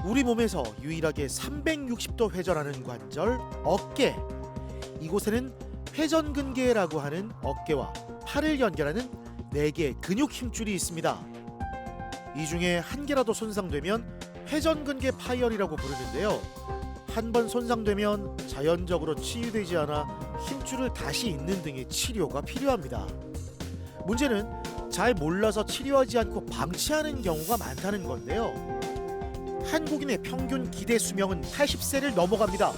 우리 몸에서 유일하게 360도 회전하는 관절 어깨. 이곳에는 회전근개라고 하는 어깨와 팔을 연결하는 4개의 근육 힘줄이 있습니다. 이 중에 한 개라도 손상되면 회전근개 파열이라고 부르는데요. 한 번 손상되면 자연적으로 치유되지 않아 힘줄을 다시 잇는 등의 치료가 필요합니다. 문제는 잘 몰라서 치료하지 않고 방치하는 경우가 많다는 건데요. 한국인의 평균 기대 수명은 80세를 넘어갑니다.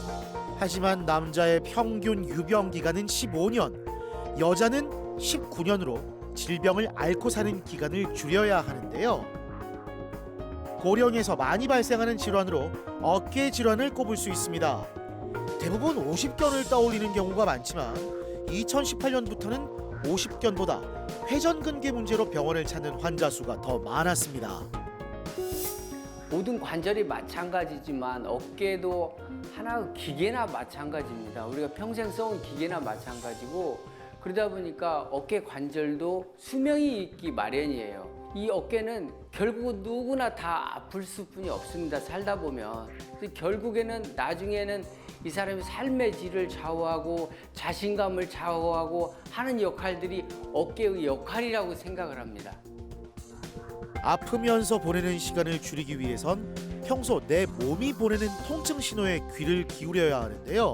하지만 남자의 평균 유병 기간은 15년, 여자는 19년으로 질병을 앓고 사는 기간을 줄여야 하는데요. 고령에서 많이 발생하는 질환으로 어깨 질환을 꼽을 수 있습니다. 대부분 50견을 떠올리는 경우가 많지만 2018년부터는 50견보다 회전근개 문제로 병원을 찾는 환자 수가 더 많았습니다. 모든 관절이 마찬가지지만 어깨도 하나의 기계나 마찬가지입니다. 우리가 평생 써온 기계나 마찬가지고, 그러다 보니까 어깨 관절도 수명이 있기 마련이에요. 이 어깨는 결국 누구나 다 아플 수뿐이 없습니다. 살다 보면. 결국에는 나중에는 이 사람의 삶의 질을 좌우하고 자신감을 좌우하고 하는 역할들이 어깨의 역할이라고 생각을 합니다. 아프면서 보내는 시간을 줄이기 위해선 평소 내 몸이 보내는 통증 신호에 귀를 기울여야 하는데요.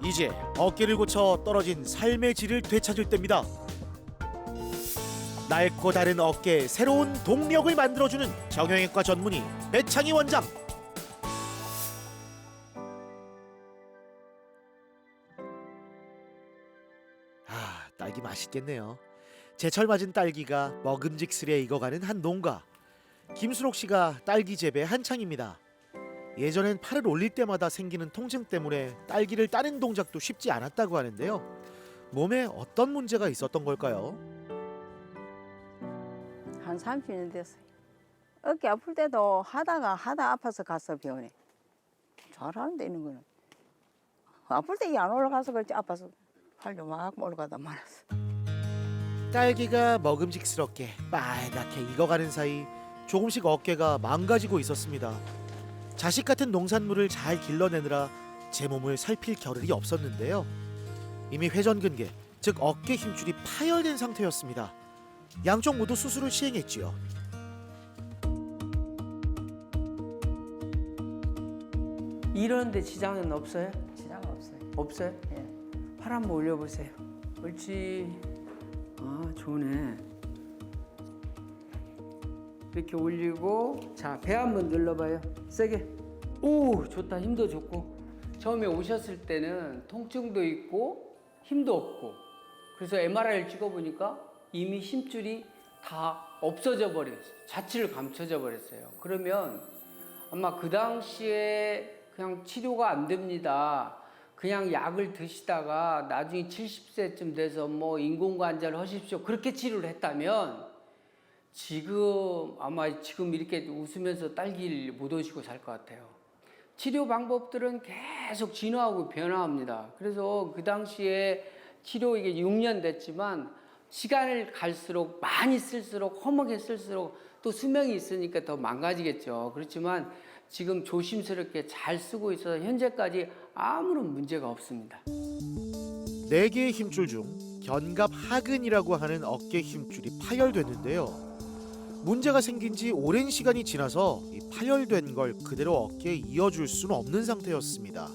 이제 어깨를 고쳐 떨어진 삶의 질을 되찾을 때입니다. 낡고 다른 어깨에 새로운 동력을 만들어주는 정형외과 전문의 배창희 원장. 딸기 맛있겠네요. 제철 맞은 딸기가 먹음직스레 익어가는 한 농가. 김순옥 씨가 딸기 재배 한창입니다. 예전엔 팔을 올릴 때마다 생기는 통증 때문에 딸기를 따는 동작도 쉽지 않았다고 하는데요. 몸에 어떤 문제가 있었던 걸까요? 한 30년 됐어요. 어깨 아플 때도 하다 아파서 갔어, 병원에. 잘하는데 있는 거는. 아플 때 이게 안 올라가서 그렇지, 아파서 팔도 막 올라가다 말았어. 딸기가 먹음직스럽게 빨갛게 익어가는 사이 조금씩 어깨가 망가지고 있었습니다. 자식 같은 농산물을 잘 길러내느라 제 몸을 살필 겨를이 없었는데요. 이미 회전근개, 즉 어깨 힘줄이 파열된 상태였습니다. 양쪽 모두 수술을 시행했지요. 이러는데 지장은 없어요? 지장 없어요. 없어요? 예. 팔 한번 올려보세요. 옳지. 아, 좋네. 이렇게 올리고, 자, 배 한번 눌러봐요. 세게. 오, 좋다. 힘도 좋고. 처음에 오셨을 때는 통증도 있고 힘도 없고, 그래서 MRI를 찍어보니까 이미 힘줄이 다 없어져 버렸어요. 자취를 감춰져 버렸어요. 그러면 아마 그 당시에 그냥 치료가 안 됩니다. 그냥 약을 드시다가 나중에 70세쯤 돼서 뭐 인공관절 하십시오, 그렇게 치료를 했다면 지금 아마 지금 이렇게 웃으면서 딸기를 못 오시고 살 것 같아요. 치료 방법들은 계속 진화하고 변화합니다. 그래서 그 당시에 치료 이게 6년 됐지만 시간을 갈수록 많이 쓸수록 허하게 쓸수록 또 수명이 있으니까 더 망가지겠죠. 그렇지만 지금 조심스럽게 잘 쓰고 있어서 현재까지 아무런 문제가 없습니다. 4개의 힘줄 중 견갑하근이라고 하는 어깨 힘줄이 파열됐는데요. 문제가 생긴 지 오랜 시간이 지나서 이 파열된 걸 그대로 어깨에 이어줄 수는 없는 상태였습니다.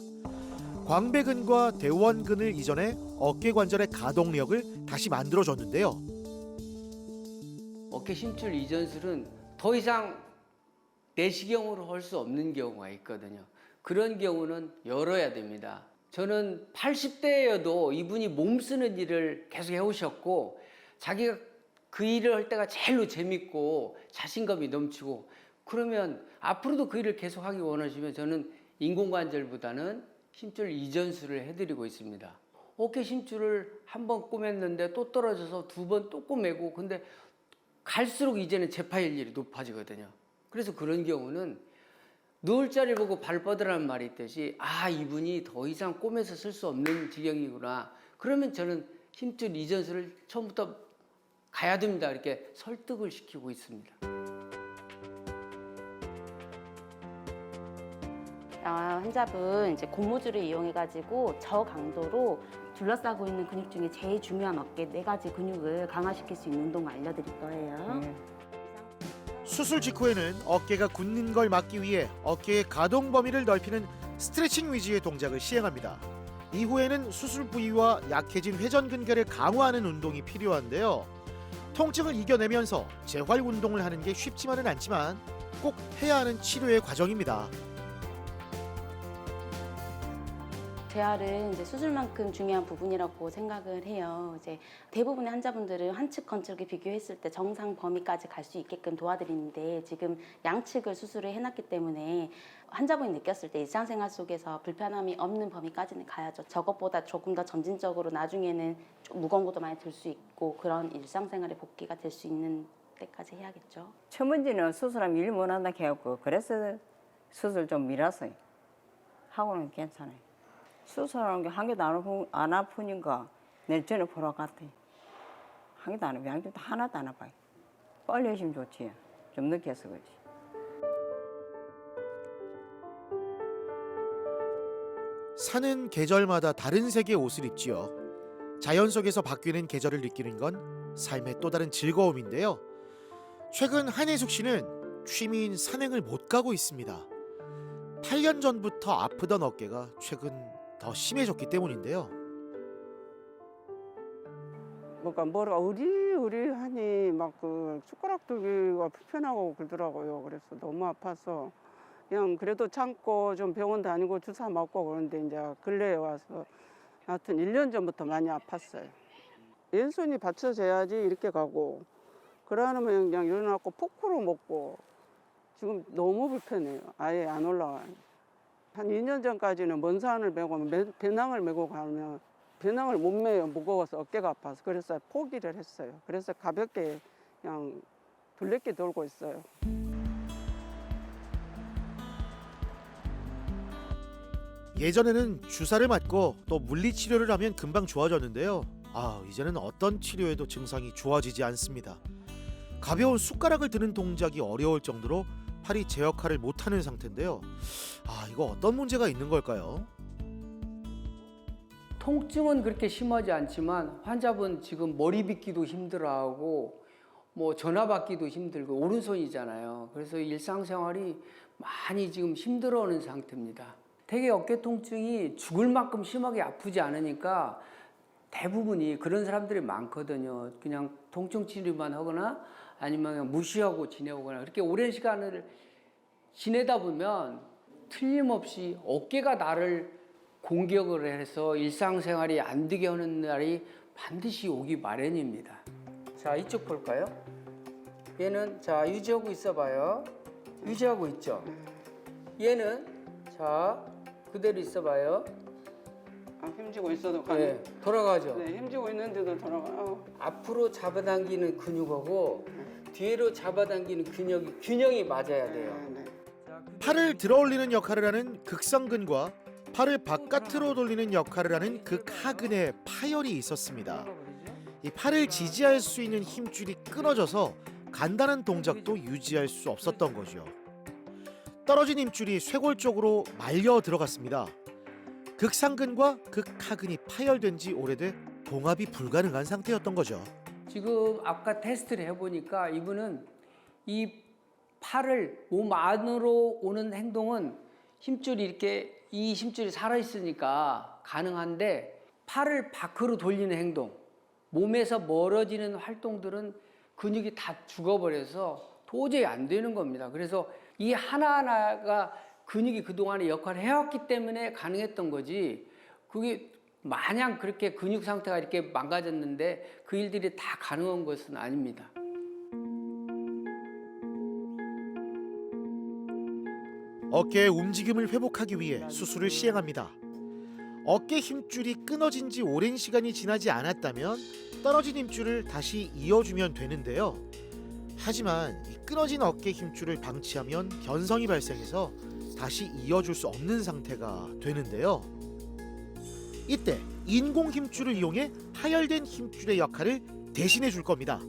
광배근과 대원근을 이전해 어깨 관절의 가동력을 다시 만들어줬는데요. 어깨 힘줄 이전술은 더 이상 내시경으로 할 수 없는 경우가 있거든요. 그런 경우는 열어야 됩니다. 저는 80대여도 이분이 몸 쓰는 일을 계속 해오셨고, 자기가 그 일을 할 때가 제일로 재밌고 자신감이 넘치고, 그러면 앞으로도 그 일을 계속 하기 원하시면 저는 인공관절보다는 힘줄 이전술을 해드리고 있습니다. 어깨 힘줄을 한 번 꼬맸는데 또 떨어져서 2번 또 꼬매고, 근데 갈수록 이제는 재파일률이 높아지거든요. 그래서 그런 경우는 누울 자리 보고 발 뻗으라는 말이 있듯이, 아, 이분이 더 이상 꼬매서 쓸 수 없는 지경이구나. 그러면 저는 힘줄 이전술을 처음부터 가야 됩니다, 이렇게 설득을 시키고 있습니다. 자, 환자분 이제 고무줄을 이용해가지고 저강도로 둘러싸고 있는 근육 중에 제일 중요한 어깨 4가지 근육을 강화시킬 수 있는 운동을 알려드릴 거예요. 수술 직후에는 어깨가 굳는 걸 막기 위해 어깨의 가동 범위를 넓히는 스트레칭 위주의 동작을 시행합니다. 이후에는 수술 부위와 약해진 회전근개를 강화하는 운동이 필요한데요. 통증을 이겨내면서 재활 운동을 하는 게 쉽지만은 않지만 꼭 해야 하는 치료의 과정입니다. 재활은 이제 수술만큼 중요한 부분이라고 생각을 해요. 이제 대부분의 환자분들은 한 측 건측을 비교했을 때 정상 범위까지 갈 수 있게끔 도와드리는데 지금 양측을 수술을 해놨기 때문에 환자분이 느꼈을 때 일상생활 속에서 불편함이 없는 범위까지는 가야죠. 저것보다 조금 더 점진적으로 나중에는 좀 무거운 것도 많이 들 수 있고 그런 일상생활의 복귀가 될 수 있는 때까지 해야겠죠. 첫 번째는 수술하면 일 못한다 해갖고 그래서 수술 좀 미뤘어요. 하고는 괜찮아요. 수술하는 게 한 개도 안 아프니까 내일 전에 보러 갔대. 한 개도 안 아파. 한 개도 하나도 안 아파요. 빨리 하시면 좋지. 좀 늦게 해서 그렇지. 사는 계절마다 다른 색의 옷을 입지요. 자연 속에서 바뀌는 계절을 느끼는 건 삶의 또 다른 즐거움인데요. 최근 한혜숙 씨는 취미인 산행을 못 가고 있습니다. 8년 전부터 아프던 어깨가 최근 더 심해졌기 때문인데요. 뭔가 머리가 으리으리하니 막 그 숟가락 들기가 불편하고 그러더라고요. 그래서 너무 아파서 그냥 그래도 참고 좀 병원 다니고 주사 맞고 그러는데 이제 근래에 와서 하여튼 1년 전부터 많이 아팠어요. 왼손이 받쳐져야지 이렇게 가고 그러면 그냥 일어나고 포크로 먹고 지금 너무 불편해요. 아예 안 올라와요. 한 2년 전까지는 먼 산을 메고 배낭을 메고 가면 배낭을 못 메요. 무거워서 어깨가 아파서. 그래서 포기를 했어요. 그래서 가볍게 그냥 둘레길 돌고 있어요. 예전에는 주사를 맞고 또 물리치료를 하면 금방 좋아졌는데요. 이제는 어떤 치료에도 증상이 좋아지지 않습니다. 가벼운 숟가락을 드는 동작이 어려울 정도로 팔이 제 역할을 못하는 상태인데요. 이거 어떤 문제가 있는 걸까요? 통증은 그렇게 심하지 않지만 환자분 지금 머리 빗기도 힘들어하고 뭐 전화 받기도 힘들고 오른손이잖아요. 그래서 일상생활이 많이 지금 힘들어하는 상태입니다. 되게 어깨 통증이 죽을 만큼 심하게 아프지 않으니까 대부분이 그런 사람들이 많거든요. 그냥 통증 치료만 하거나 아니면 그냥 무시하고 지내오거나 그렇게 오랜 시간을 지내다 보면 틀림없이 어깨가 나를 공격을 해서 일상생활이 안 되게 하는 날이 반드시 오기 마련입니다. 자, 이쪽 볼까요? 얘는 자 유지하고 있어봐요. 유지하고 있죠. 얘는 자 그대로 있어봐요. 힘주고 있어도 가네. 네, 돌아가죠. 네, 힘주고 있는데도 돌아가. 앞으로 잡아당기는 근육하고 뒤로 잡아당기는 균형이 맞아야 돼요. 네. 팔을 들어 올리는 역할을 하는 극성근과 팔을 바깥으로 돌리는 역할을 하는 극하근의 파열이 있었습니다. 이 팔을 지지할 수 있는 힘줄이 끊어져서 간단한 동작도 유지할 수 없었던 거죠. 떨어진 힘줄이 쇄골 쪽으로 말려 들어갔습니다. 극상근과 극하근이 파열된 지 오래돼 봉합이 불가능한 상태였던 거죠. 지금 아까 테스트를 해보니까 이분은 이 팔을 몸 안으로 오는 행동은 힘줄이 이렇게 이 힘줄이 살아있으니까 가능한데 팔을 밖으로 돌리는 행동, 몸에서 멀어지는 활동들은 근육이 다 죽어버려서 도저히 안 되는 겁니다. 그래서 이 하나하나가 근육이 그동안에 역할을 해왔기 때문에 가능했던 거지 그게 마냥 그렇게 근육 상태가 이렇게 망가졌는데 그 일들이 다 가능한 것은 아닙니다. 어깨의 움직임을 회복하기 위해 수술을 시행합니다. 어깨 힘줄이 끊어진 지 오랜 시간이 지나지 않았다면 떨어진 힘줄을 다시 이어주면 되는데요. 하지만 이 끊어진 어깨 힘줄을 방치하면 견성이 발생해서 다시 이어줄 수 없는 상태가 되는데요. 이때 인공 힘줄을 이용해 파열된 힘줄의 역할을 대신해 줄 겁니다.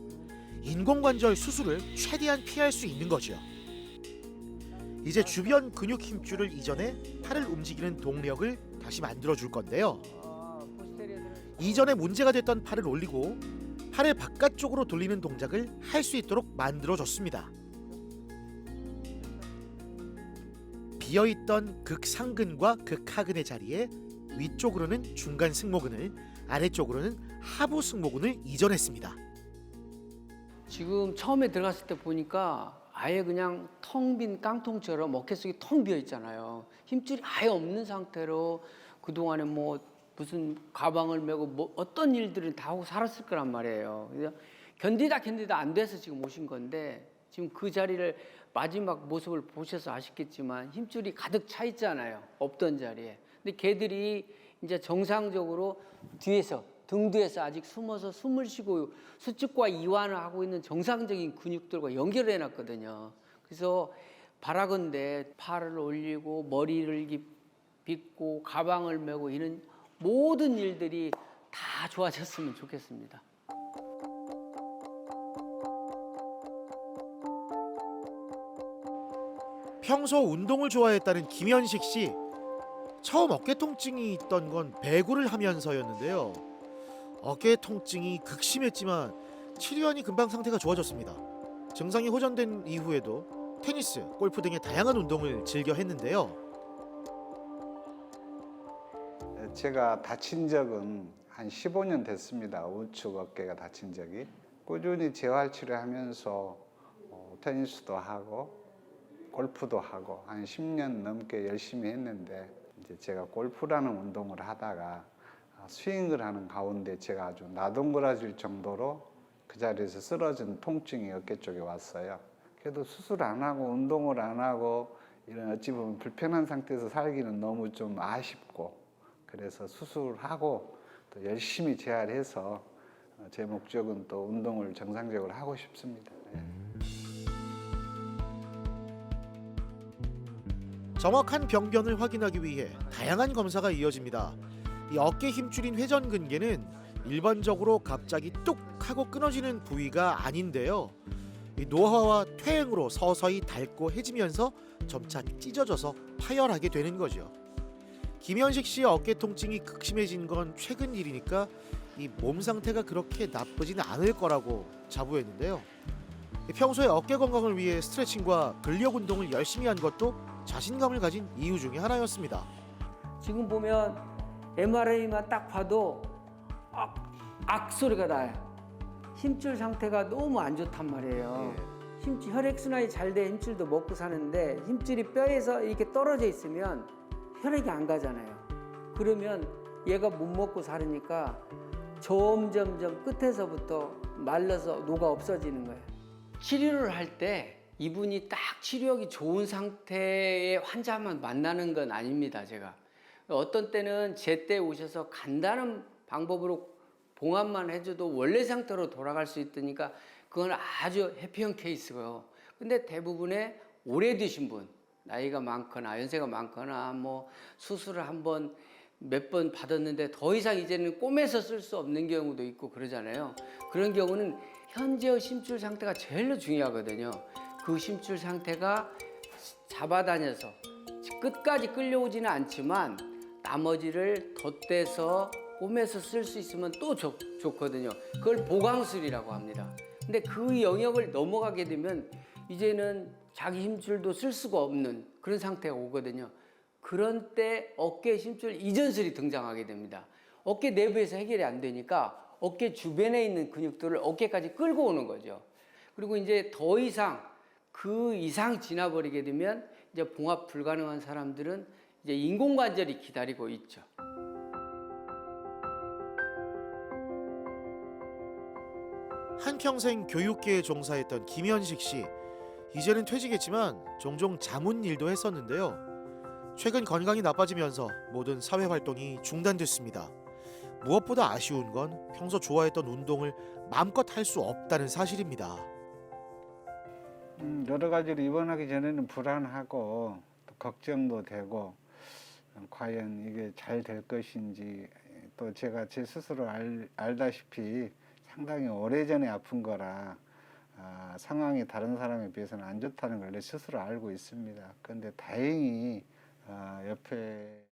인공관절 수술을 최대한 피할 수 있는 거죠. 이제 주변 근육 힘줄을 이전해 팔을 움직이는 동력을 다시 만들어 줄 건데요. 이전에 문제가 됐던 팔을 올리고 팔을 바깥쪽으로 돌리는 동작을 할 수 있도록 만들어 줬습니다. 비어있던 극상근과 극하근의 자리에 위쪽으로는 중간 승모근을, 아래쪽으로는 하부 승모근을 이전했습니다. 지금 처음에 들어갔을 때 보니까 아예 그냥 텅 빈 깡통처럼 어깨 속이 텅 비어 있잖아요. 힘줄이 아예 없는 상태로 그동안에 뭐 무슨 가방을 메고 뭐 어떤 일들을 다 하고 살았을 거란 말이에요. 그래서 견디다 안 돼서 지금 오신 건데 지금 그 자리를 마지막 모습을 보셔서 아시겠지만 힘줄이 가득 차 있잖아요. 없던 자리에. 근데 걔들이 이제 정상적으로 뒤에서 등 뒤에서 아직 숨어서 숨을 쉬고 수축과 이완을 하고 있는 정상적인 근육들과 연결해 놨거든요. 그래서 바라건대 팔을 올리고 머리를 빗고 가방을 메고 이런 모든 일들이 다 좋아졌으면 좋겠습니다. 평소 운동을 좋아했다는 김현식 씨. 처음 어깨 통증이 있던 건 배구를 하면서였는데요. 어깨 통증이 극심했지만 치료하니 금방 상태가 좋아졌습니다. 증상이 호전된 이후에도 테니스, 골프 등의 다양한 운동을 즐겨 했는데요. 제가 다친 적은 한 15년 됐습니다. 우측 어깨가 다친 적이. 꾸준히 재활 치료하면서 테니스도 하고 골프도 하고 한 10년 넘게 열심히 했는데 이제 제가 골프라는 운동을 하다가 스윙을 하는 가운데 제가 아주 나동그라질 정도로 그 자리에서 쓰러진 통증이 어깨 쪽에 왔어요. 그래도 수술 안 하고 운동을 안 하고 이런 어찌 보면 불편한 상태에서 살기는 너무 좀 아쉽고 그래서 수술하고 또 열심히 재활해서 제 목적은 또 운동을 정상적으로 하고 싶습니다. 정확한 병변을 확인하기 위해 다양한 검사가 이어집니다. 이 어깨 힘줄인 회전근개는 일반적으로 갑자기 뚝 하고 끊어지는 부위가 아닌데요. 이 노화와 퇴행으로 서서히 닳고 해지면서 점차 찢어져서 파열하게 되는 거죠. 김현식 씨의 어깨 통증이 극심해진 건 최근 일이니까 이 몸 상태가 그렇게 나쁘지는 않을 거라고 자부했는데요. 평소에 어깨 건강을 위해 스트레칭과 근력 운동을 열심히 한 것도 자신감을 가진 이유 중에 하나였습니다. 지금 보면 MRI만 딱 봐도 악 소리가 나요. 힘줄 상태가 너무 안 좋단 말이에요. 힘줄, 혈액순환이 잘 돼 힘줄도 먹고 사는데 힘줄이 뼈에서 이렇게 떨어져 있으면 혈액이 안 가잖아요. 그러면 얘가 못 먹고 사르니까 점점점 끝에서부터 말라서 녹아 없어지는 거예요. 치료를 할 때 이분이 딱 치료하기 좋은 상태의 환자만 만나는 건 아닙니다. 제가 어떤 때는 제때 오셔서 간단한 방법으로 봉합만 해줘도 원래 상태로 돌아갈 수 있으니까 그건 아주 해피한 케이스고요. 근데 대부분의 오래 드신 분, 나이가 많거나 연세가 많거나 뭐 수술을 몇 번 받았는데 더 이상 이제는 꿈에서 쓸 수 없는 경우도 있고 그러잖아요. 그런 경우는 현재의 심줄 상태가 제일 중요하거든요. 그 심줄 상태가 잡아다녀서 끝까지 끌려오지는 않지만 나머지를 덧대서 꿈에서 쓸 수 있으면 또 좋거든요. 그걸 보강술이라고 합니다. 근데 그 영역을 넘어가게 되면 이제는 자기 힘줄도 쓸 수가 없는 그런 상태가 오거든요. 그런 때 어깨 힘줄 이전술이 등장하게 됩니다. 어깨 내부에서 해결이 안 되니까 어깨 주변에 있는 근육들을 어깨까지 끌고 오는 거죠. 그리고 이제 더 이상 그 이상 지나버리게 되면 이제 봉합 불가능한 사람들은 이제 인공관절이 기다리고 있죠. 한평생 교육계에 종사했던 김현식 씨. 이제는 퇴직했지만 종종 자문 일도 했었는데요. 최근 건강이 나빠지면서 모든 사회 활동이 중단됐습니다. 무엇보다 아쉬운 건 평소 좋아했던 운동을 마음껏 할 수 없다는 사실입니다. 여러 가지로 입원하기 전에는 불안하고 또 걱정도 되고 과연 이게 잘 될 것인지 또 제가 제 스스로 알다시피 상당히 오래전에 아픈 거라 상황이 다른 사람에 비해서는 안 좋다는 걸 내 스스로 알고 있습니다. 그런데 다행히 옆에